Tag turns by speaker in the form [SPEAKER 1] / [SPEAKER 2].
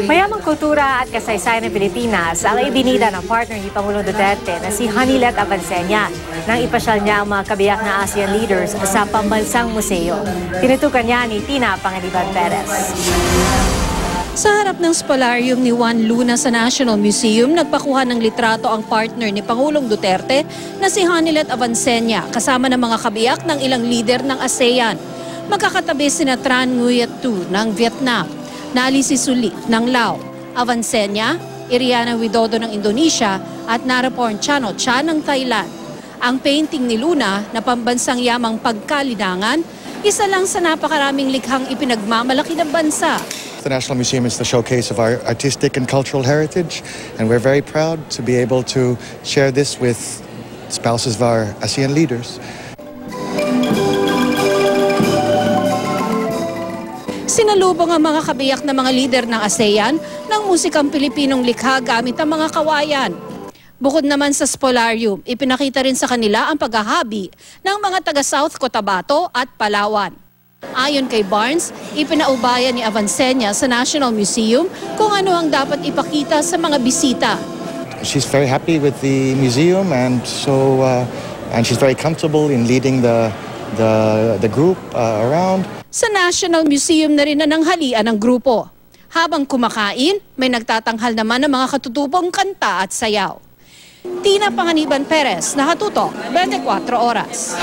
[SPEAKER 1] Mayamang kultura at kasaysayan ng Pilipinas ang ibinida ng partner ni Pangulong Duterte na si Hanilet Avancenia nang ipasyal niya ang mga kabiyak na ASEAN leaders sa pambansang museo. Tinutukan niya ni Tina Panganiban Perez.
[SPEAKER 2] Sa harap ng spolarium ni Juan Luna sa National Museum, nagpakuha ng litrato ang partner ni Pangulong Duterte na si Hanilet Avancenia kasama ng mga kabiyak ng ilang leader ng ASEAN. Magkakatabi sina Tran Nguyen Tu ng Vietnam, Nali Sisulit ng Laos, Avancenia, Iriana Widodo ng Indonesia at Naraporn Chanocha ng Thailand. Ang painting ni Luna na pambansang yamang pagkalinangan, isa lang sa napakaraming likhang ipinagmamalaki ng bansa.
[SPEAKER 3] The National Museum is the showcase of our artistic and cultural heritage, and we're very proud to be able to share this with spouses of our ASEAN leaders.
[SPEAKER 2] Sinalubong ang mga kabiyak na mga lider ng ASEAN ng musikang Pilipinong likha gamit ang mga kawayan. Bukod naman sa spolarium, ipinakita rin sa kanila ang paghahabi ng mga taga South Cotabato at Palawan. Ayon kay Barnes, ipinaubayan ni Avancenia sa National Museum kung ano ang dapat ipakita sa mga bisita.
[SPEAKER 3] She's very happy with the museum, and she's very comfortable in leading the group around.
[SPEAKER 2] Sa National Museum na rin nananghalian ng grupo. Habang kumakain, may nagtatanghal naman ng mga katutubong kanta at sayaw. Tina Panganiban Perez, Nakatutok, 24 Oras.